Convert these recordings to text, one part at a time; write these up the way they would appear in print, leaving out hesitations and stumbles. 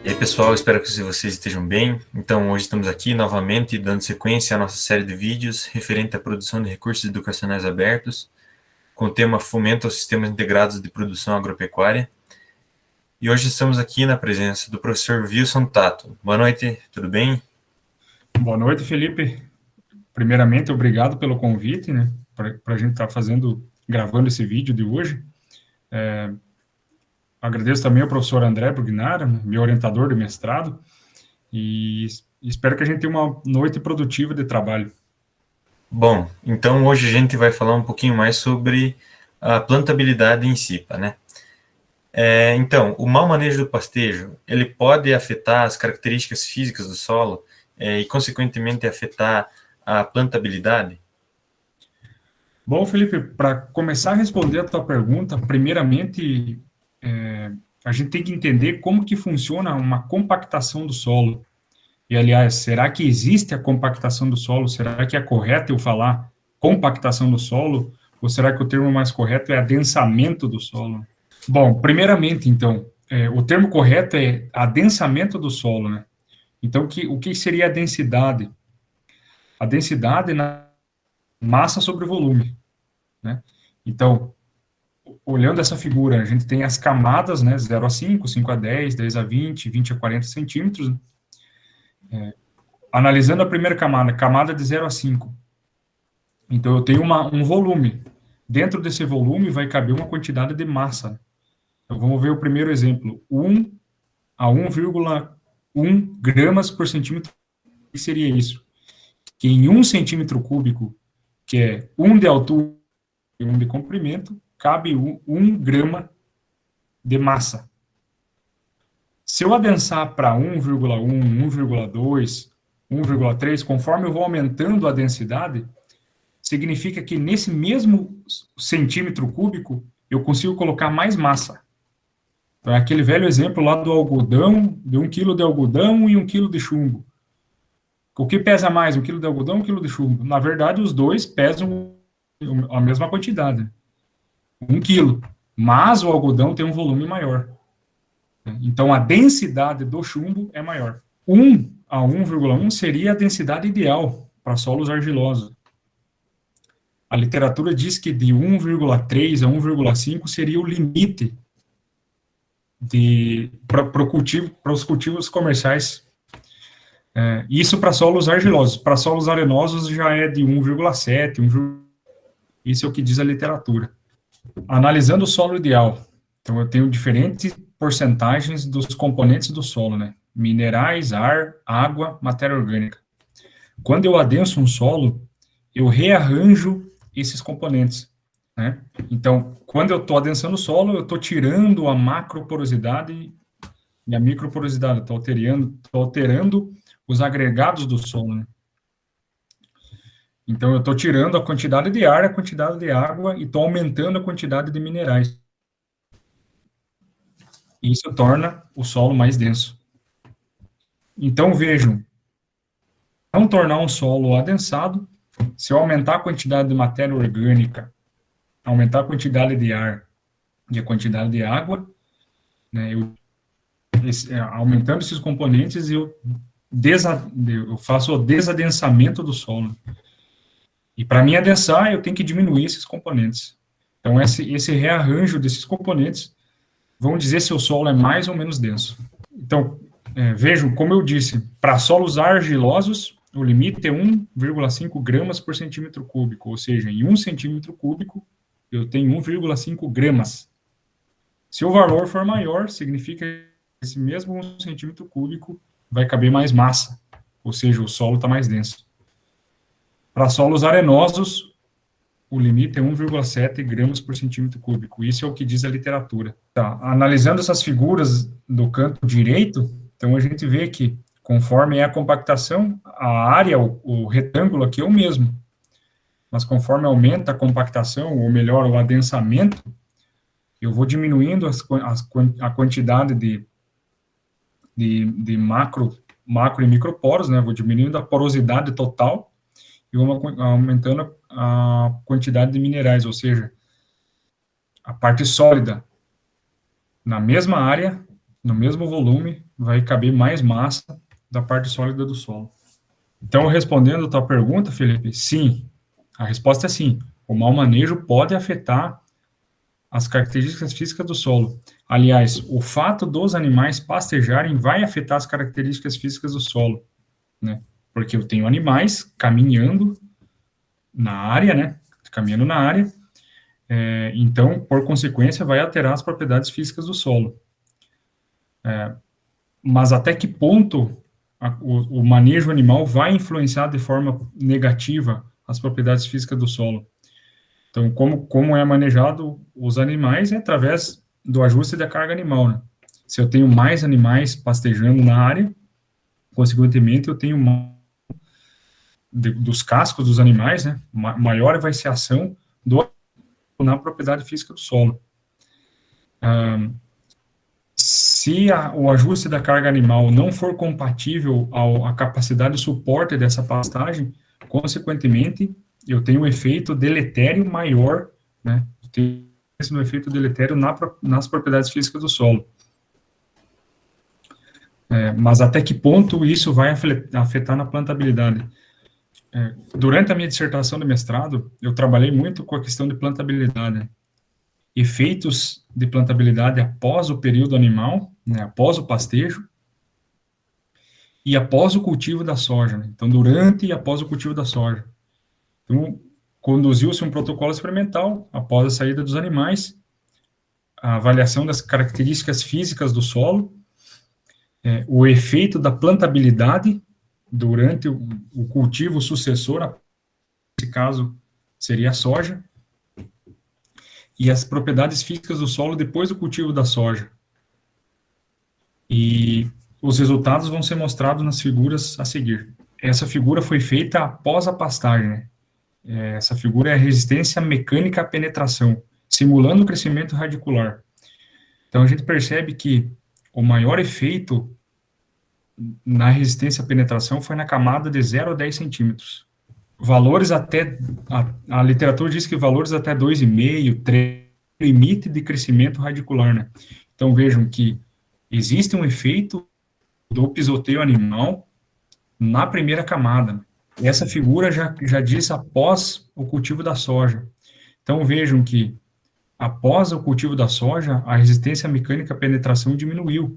E aí, pessoal, espero que vocês estejam bem. Então, hoje estamos aqui novamente dando sequência à nossa série de vídeos referente à produção de recursos educacionais abertos, com o tema Fomento aos Sistemas Integrados de Produção Agropecuária. E hoje estamos aqui na presença do professor Wilson Tato. Boa noite, tudo bem? Boa noite, Felipe. Primeiramente, obrigado pelo convite, né, para a gente estar gravando esse vídeo de hoje. Agradeço também ao professor André Brugnara, meu orientador de mestrado, e espero que a gente tenha uma noite produtiva de trabalho. Bom, então hoje a gente vai falar um pouquinho mais sobre a plantabilidade em CIPA, né? Então, o mau manejo do pastejo, ele pode afetar as características físicas do solo e, consequentemente, afetar a plantabilidade? Bom, Felipe, para começar a responder a tua pergunta, primeiramente, a gente tem que entender como que funciona uma compactação do solo. E, aliás, será que existe a compactação do solo? Será que é correto eu falar compactação do solo? Ou será que o termo mais correto é adensamento do solo? Bom, primeiramente, então, o termo correto é adensamento do solo, né? Então, o que seria a densidade? A densidade na massa sobre volume, né? Então, olhando essa figura, a gente tem as camadas, né, 0 a 5, 5 a 10, 10 a 20, 20 a 40 centímetros. Analisando a primeira camada de 0 a 5. Então, eu tenho um volume. Dentro desse volume vai caber uma quantidade de massa. Então, vamos ver o primeiro exemplo. 1 a 1,1 gramas por centímetro. O que seria isso? Que em 1 centímetro cúbico, que é 1 de altura e 1 de comprimento, cabe 1 grama de massa. Se eu adensar para 1,1, 1,2, 1,3, conforme eu vou aumentando a densidade, significa que nesse mesmo centímetro cúbico eu consigo colocar mais massa. Então, é aquele velho exemplo lá do algodão, de 1 quilo de algodão e 1 quilo de chumbo. O que pesa mais, 1 quilo de algodão ou 1 quilo de chumbo? Na verdade, os dois pesam a mesma quantidade, 1 quilo. Mas o algodão tem um volume maior. Então, a densidade do chumbo é maior. 1 a 1,1 seria a densidade ideal para solos argilosos. A literatura diz que de 1,3 a 1,5 seria o limite para os cultivos comerciais. Isso para solos argilosos. Para solos arenosos já é de 1,7, 1. Isso é o que diz a literatura. Analisando o solo ideal, então eu tenho diferentes porcentagens dos componentes do solo, né? Minerais, ar, água, matéria orgânica. Quando eu adenso um solo, eu rearranjo esses componentes, né? Então, quando eu estou adensando o solo, eu estou tirando a macroporosidade e a microporosidade, estou alterando os agregados do solo, né? Então, eu estou tirando a quantidade de ar, a quantidade de água e estou aumentando a quantidade de minerais. Isso torna o solo mais denso. Então, vejam, não tornar um solo adensado, se eu aumentar a quantidade de matéria orgânica, aumentar a quantidade de ar e a quantidade de água, né, aumentando esses componentes, eu faço o desadensamento do solo. E para mim adensar, eu tenho que diminuir esses componentes. Então, esse rearranjo desses componentes vão dizer se o solo é mais ou menos denso. Então, vejam, como eu disse, para solos argilosos, o limite é 1,5 gramas por centímetro cúbico, ou seja, em 1 centímetro cúbico, eu tenho 1,5 gramas. Se o valor for maior, significa que esse mesmo 1 centímetro cúbico vai caber mais massa, ou seja, o solo está mais denso. Para solos arenosos, o limite é 1,7 gramas por centímetro cúbico. Isso é o que diz a literatura. Tá. Analisando essas figuras do canto direito, então a gente vê que, conforme é a compactação, a área, o retângulo aqui é o mesmo. Mas conforme aumenta a compactação, ou melhor, o adensamento, eu vou diminuindo a quantidade de macro e microporos, né? Vou diminuindo a porosidade total e vou aumentando a quantidade de minerais, ou seja, a parte sólida, na mesma área, no mesmo volume, vai caber mais massa da parte sólida do solo. Então, respondendo a tua pergunta, Felipe, sim, a resposta é sim. O mau manejo pode afetar as características físicas do solo. Aliás, o fato dos animais pastejarem vai afetar as características físicas do solo, né? Porque eu tenho animais caminhando na área, né? Caminhando na área, então, por consequência, vai alterar as propriedades físicas do solo. Mas até que ponto o manejo animal vai influenciar de forma negativa as propriedades físicas do solo? Então, como é manejado os animais é através do ajuste da carga animal, né? Se eu tenho mais animais pastejando na área, consequentemente, eu tenho dos cascos dos animais, né? Maior vai ser a ação na propriedade física do solo. Se o ajuste da carga animal não for compatível à capacidade de suporte dessa pastagem, consequentemente, eu tenho um efeito deletério maior, né? Eu tenho um efeito deletério nas propriedades físicas do solo. Mas até que ponto isso vai afetar na plantabilidade? Durante a minha dissertação de mestrado, eu trabalhei muito com a questão de plantabilidade. Efeitos de plantabilidade após o período animal, né, após o pastejo, e após o cultivo da soja. Né? Então, durante e após o cultivo da soja. Então, conduziu-se um protocolo experimental, após a saída dos animais, a avaliação das características físicas do solo, o efeito da plantabilidade durante o cultivo sucessor, nesse caso, seria a soja, e as propriedades físicas do solo depois do cultivo da soja. E os resultados vão ser mostrados nas figuras a seguir. Essa figura foi feita após a pastagem, né? Essa figura é a resistência mecânica à penetração, simulando o crescimento radicular. Então, a gente percebe que o maior efeito na resistência à penetração foi na camada de 0 a 10 centímetros. Valores até, a literatura diz que valores até 2,5, 3, limite de crescimento radicular, né? Então, vejam que existe um efeito do pisoteio animal na primeira camada. Essa figura já diz após o cultivo da soja. Então, vejam que após o cultivo da soja, a resistência mecânica à penetração diminuiu.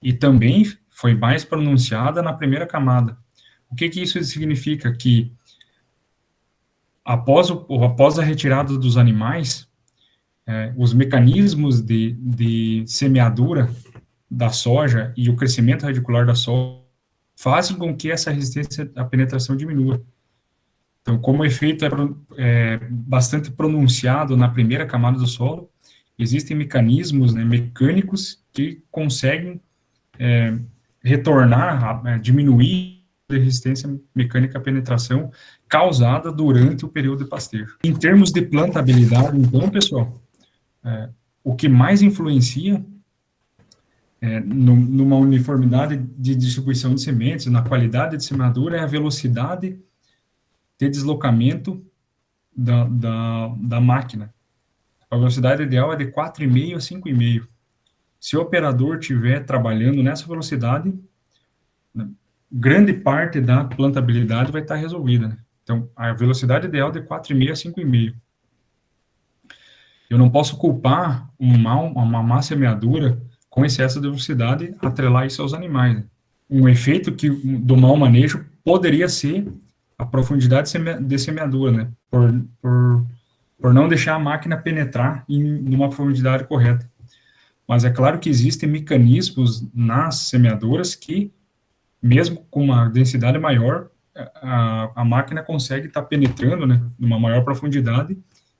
E também foi mais pronunciada na primeira camada. O que isso significa? Que após a retirada dos animais, os mecanismos de semeadura da soja e o crescimento radicular da soja fazem com que essa resistência à penetração diminua. Então, como o efeito é bastante pronunciado na primeira camada do solo, existem mecanismos, né, mecânicos que conseguem retornar, diminuir a resistência mecânica à penetração causada durante o período de pastejo. Em termos de plantabilidade, então, pessoal, o que mais influencia numa uniformidade de distribuição de sementes, na qualidade de semeadura, é a velocidade de deslocamento da máquina. A velocidade ideal é de 4,5 a 5,5. Se o operador estiver trabalhando nessa velocidade, grande parte da plantabilidade vai estar resolvida. Né? Então, a velocidade ideal é de 4,5 a 5,5. Eu não posso culpar uma má semeadura com excesso de velocidade, atrelar isso aos animais. Né? Um efeito do mau manejo poderia ser a profundidade de semeadura, né? Por não deixar a máquina penetrar numa profundidade correta. Mas é claro que existem mecanismos nas semeadoras que, mesmo com uma densidade maior, a máquina consegue estar penetrando, né, numa maior profundidade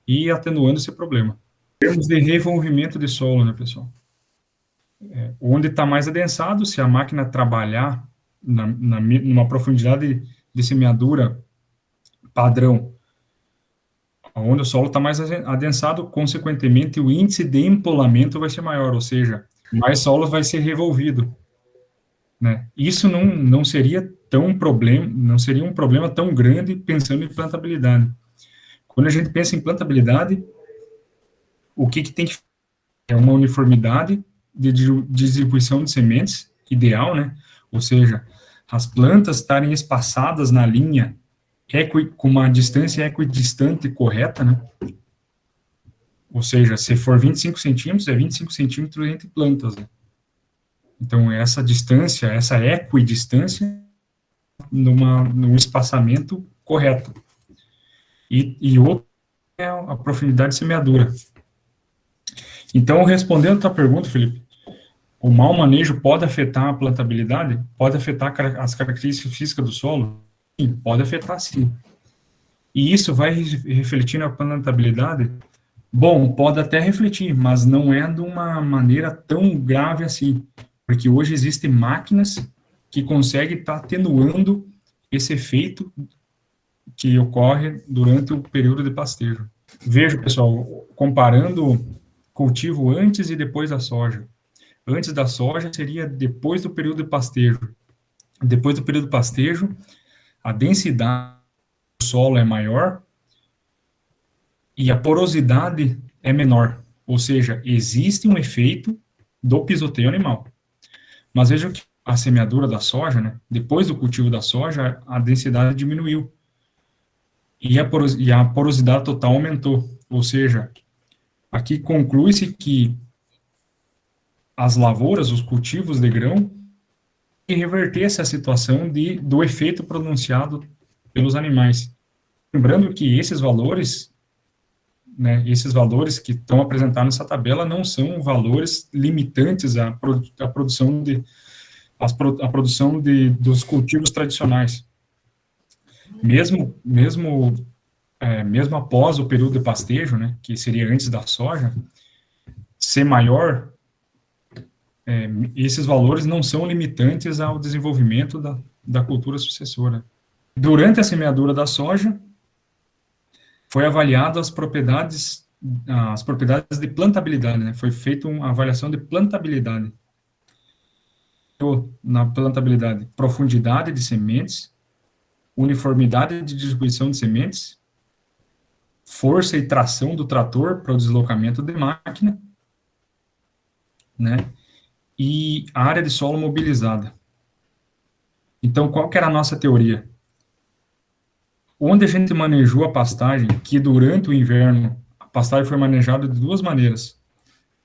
e atenuando esse problema. Em termos de revolvimento de solo, né, pessoal? Onde está mais adensado, se a máquina trabalhar numa profundidade de semeadura padrão, onde o solo está mais adensado, consequentemente, o índice de empolamento vai ser maior, ou seja, mais solo vai ser revolvido. Né? Isso não seria não seria um problema tão grande pensando em plantabilidade. Quando a gente pensa em plantabilidade, o que tem que é uma uniformidade de distribuição de sementes ideal, né? Ou seja, as plantas estarem espaçadas na linha com uma distância equidistante correta, né? Ou seja, se for 25 centímetros, é 25 centímetros entre plantas, né? Então, essa distância, essa equidistância, num espaçamento correto. E outro é a profundidade de semeadura. Então, respondendo a tua pergunta, Felipe, o mau manejo pode afetar a plantabilidade? Pode afetar as características físicas do solo? Sim, pode afetar, sim. E isso vai refletir na plantabilidade? Bom, pode até refletir, mas não é de uma maneira tão grave assim, porque hoje existem máquinas que conseguem estar atenuando esse efeito que ocorre durante o período de pastejo. Veja, pessoal, comparando cultivo antes e depois da soja. Antes da soja seria depois do período de pastejo. Depois do período de pastejo, a densidade do solo é maior e a porosidade é menor. Ou seja, existe um efeito do pisoteio animal. Mas veja que a semeadura da soja, né, depois do cultivo da soja, a densidade diminuiu. E a porosidade total aumentou. Ou seja, aqui conclui-se que as lavouras, os cultivos de grão, e reverter essa situação do efeito pronunciado pelos animais. Lembrando que esses valores, né, esses valores que estão apresentados nessa tabela não são valores limitantes à produção dos cultivos tradicionais. Mesmo após o período de pastejo, né, que seria antes da soja, ser maior, esses valores não são limitantes ao desenvolvimento da cultura sucessora. Durante a semeadura da soja, foi avaliado as propriedades de plantabilidade, né? Foi feita uma avaliação de plantabilidade. Na plantabilidade, profundidade de sementes, uniformidade de distribuição de sementes, força e tração do trator para o deslocamento de máquina, né? E a área de solo mobilizada. Então, qual que era a nossa teoria? Onde a gente manejou a pastagem, que durante o inverno, a pastagem foi manejada de duas maneiras,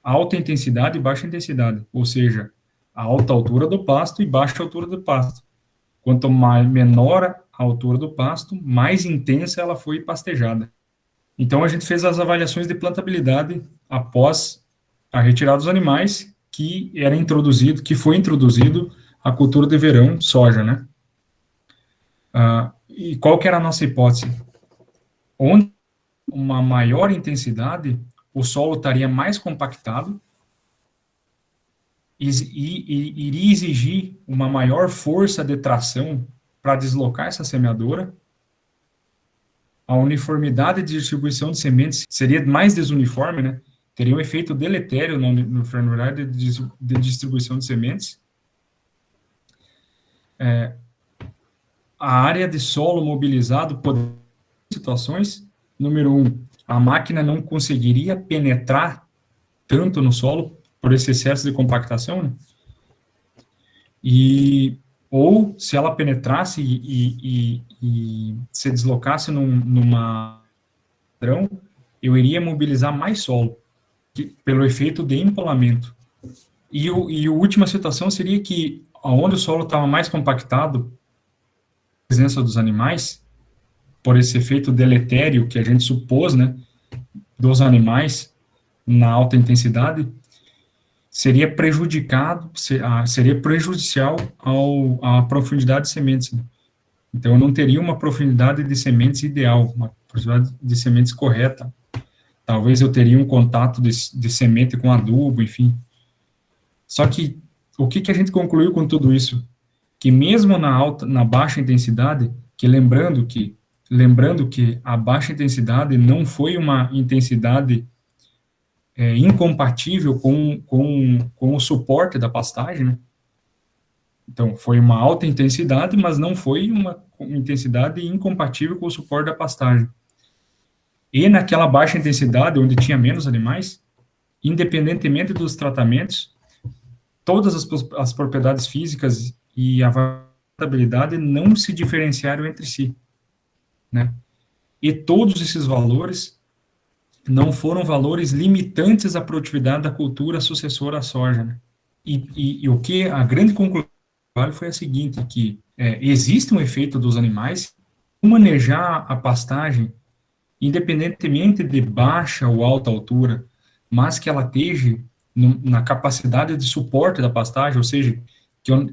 alta intensidade e baixa intensidade, ou seja, a alta altura do pasto e baixa altura do pasto. Quanto menor a altura do pasto, mais intensa ela foi pastejada. Então, a gente fez as avaliações de plantabilidade após a retirada dos animais, que foi introduzido a cultura de verão, soja, né? E qual que era a nossa hipótese? Onde uma maior intensidade, o solo estaria mais compactado e iria exigir uma maior força de tração para deslocar essa semeadora. A uniformidade de distribuição de sementes seria mais desuniforme, né? Teria um efeito deletério na uniformidade de distribuição de sementes. A área de solo mobilizado poderia ter situações. Número 1, a máquina não conseguiria penetrar tanto no solo por esse excesso de compactação, né? Ou se ela penetrasse e se deslocasse numa padrão, eu iria mobilizar mais solo, pelo efeito de empolamento. E a última situação seria que, onde o solo estava mais compactado, a presença dos animais, por esse efeito deletério que a gente supôs, né, dos animais na alta intensidade, seria prejudicial à profundidade de sementes. Então, eu não teria uma profundidade de sementes ideal, uma profundidade de sementes correta. Talvez eu teria um contato de semente com adubo, enfim. Só que, o que a gente concluiu com tudo isso? Que mesmo na baixa intensidade, lembrando que a baixa intensidade não foi uma intensidade incompatível com o suporte da pastagem, né? Então, foi uma alta intensidade, mas não foi uma intensidade incompatível com o suporte da pastagem. E naquela baixa intensidade, onde tinha menos animais, independentemente dos tratamentos, todas as propriedades físicas e a variabilidade não se diferenciaram entre si, né? E todos esses valores não foram valores limitantes à produtividade da cultura sucessora à soja, né? E o que a grande conclusão foi a seguinte, que existe um efeito dos animais, manejar a pastagem, independentemente de baixa ou alta altura, mas que ela esteja na capacidade de suporte da pastagem, ou seja,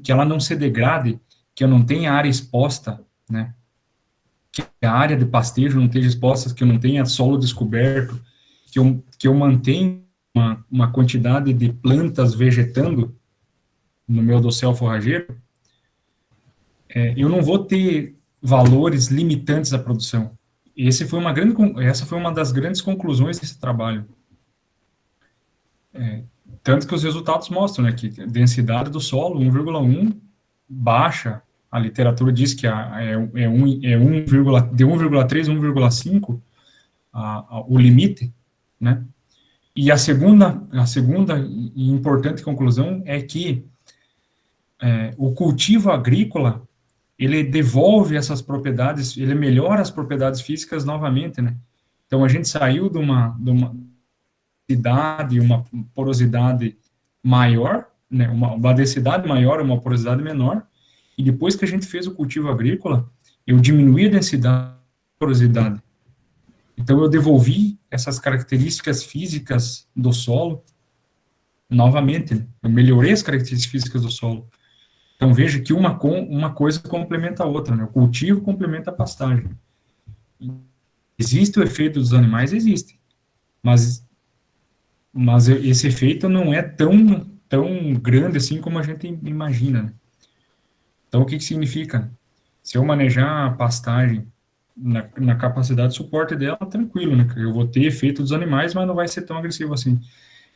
que ela não se degrade, que eu não tenha área exposta, né? Que a área de pastejo não esteja exposta, que eu não tenha solo descoberto, que eu mantenha uma quantidade de plantas vegetando no meu dossel forrageiro, eu não vou ter valores limitantes à produção. Essa foi uma das grandes conclusões desse trabalho. Tanto que os resultados mostram, né, que a densidade do solo, 1,1, baixa, a literatura diz que de 1,3 a 1,5 o limite, né? E a segunda e importante conclusão é que o cultivo agrícola, ele devolve essas propriedades, ele melhora as propriedades físicas novamente, né? Então, a gente saiu de uma densidade, uma porosidade maior, né? Uma densidade maior, uma porosidade menor, e depois que a gente fez o cultivo agrícola, eu diminuí a densidade, a porosidade. Então, eu devolvi essas características físicas do solo novamente, né? Eu melhorei as características físicas do solo. Então, veja que uma coisa complementa a outra, né? O cultivo complementa a pastagem. Existe o efeito dos animais? Existe. Mas esse efeito não é tão grande assim como a gente imagina, né? Então, o que significa? Se eu manejar a pastagem na capacidade de suporte dela, tranquilo, né? Eu vou ter efeito dos animais, mas não vai ser tão agressivo assim.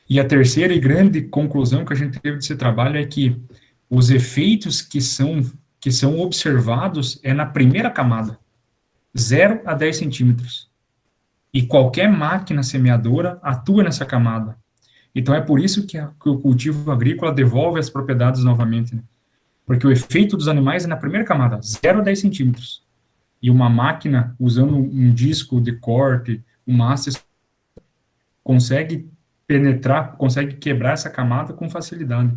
E a terceira e grande conclusão que a gente teve desse trabalho é que os efeitos que são observados é na primeira camada, 0 a 10 centímetros. E qualquer máquina semeadora atua nessa camada. Então, é por isso que o cultivo agrícola devolve as propriedades novamente, né? Porque o efeito dos animais é na primeira camada, 0 a 10 centímetros. E uma máquina, usando um disco de corte, uma haste, consegue penetrar, consegue quebrar essa camada com facilidade.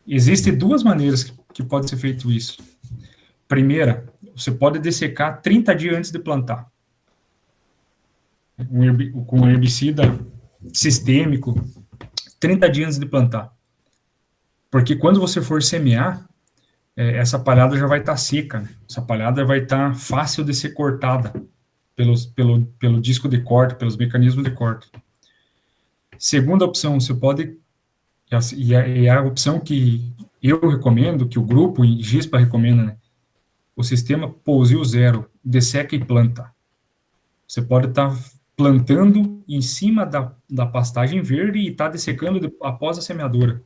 Existem duas maneiras que pode ser feito isso. Primeira, você pode dessecar 30 dias antes de plantar. Com um herbicida sistêmico, 30 dias antes de plantar. Porque quando você for semear, essa palhada já vai estar seca, né? Essa palhada vai estar fácil de ser cortada pelo disco de corte, pelos mecanismos de corte. Segunda opção, você pode, e a opção que eu recomendo, que o grupo GISPA recomenda, né? O sistema Pousio Zero, desseca e planta. Você pode estar plantando em cima da pastagem verde e estar dessecando após a semeadura.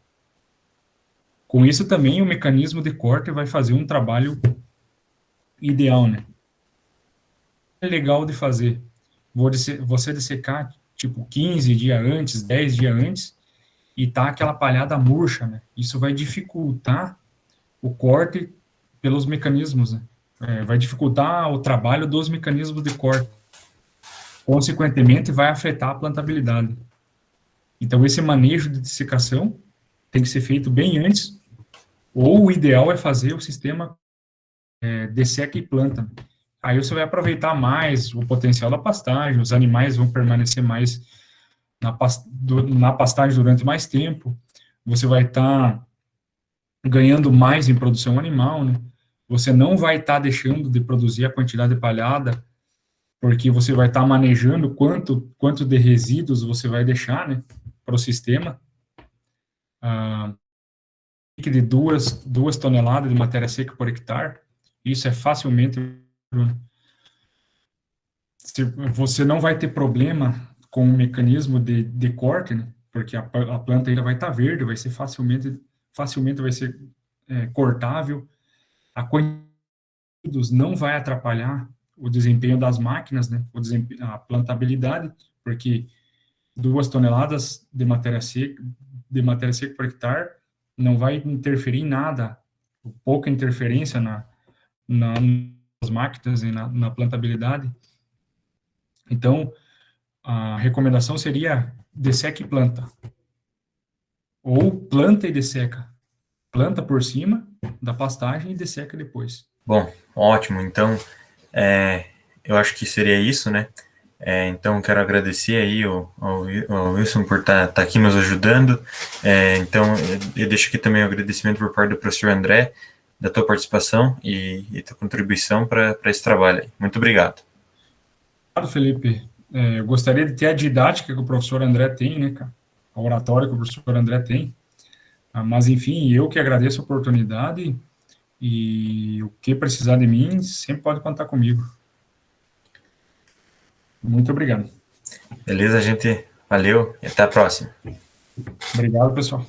Com isso também o mecanismo de corte vai fazer um trabalho ideal, né? É legal de fazer. Você dessecar, tipo, 15 dias antes, 10 dias antes, e tá aquela palhada murcha, né? Isso vai dificultar o corte pelos mecanismos, né? Vai dificultar o trabalho dos mecanismos de corte. Consequentemente, vai afetar a plantabilidade. Então, esse manejo de dessecação tem que ser feito bem antes, ou o ideal é fazer o sistema desseca e planta. Aí você vai aproveitar mais o potencial da pastagem, os animais vão permanecer mais na pastagem durante mais tempo, você vai estar ganhando mais em produção animal, né? Você não vai estar deixando de produzir a quantidade de palhada, porque você vai estar manejando quanto de resíduos você vai deixar, né, para o sistema. De 2 toneladas de matéria seca por hectare, isso é facilmente... Você não vai ter problema com o mecanismo de corte, né, porque a planta ainda vai estar verde, vai ser facilmente vai ser cortável, a quantidade não vai atrapalhar o desempenho das máquinas, né, a plantabilidade, porque 2 toneladas de matéria seca por hectare não vai interferir em nada, pouca interferência nas máquinas e na plantabilidade. Então, a recomendação seria desseca e planta. Ou planta e desseca. Planta por cima da pastagem e desseca depois. Bom, ótimo. Então, eu acho que seria isso, né? Então, quero agradecer aí ao Wilson por estar aqui nos ajudando. Então, eu deixo aqui também o agradecimento por parte do professor André, da tua participação e tua contribuição para esse trabalho aí. Muito obrigado. Obrigado, Felipe. Eu gostaria de ter a didática que o professor André tem, né, cara? A oratória que o professor André tem. Mas, enfim, eu que agradeço a oportunidade e o que precisar de mim, sempre pode contar comigo. Muito obrigado. Beleza, gente? Valeu e até a próxima. Obrigado, pessoal.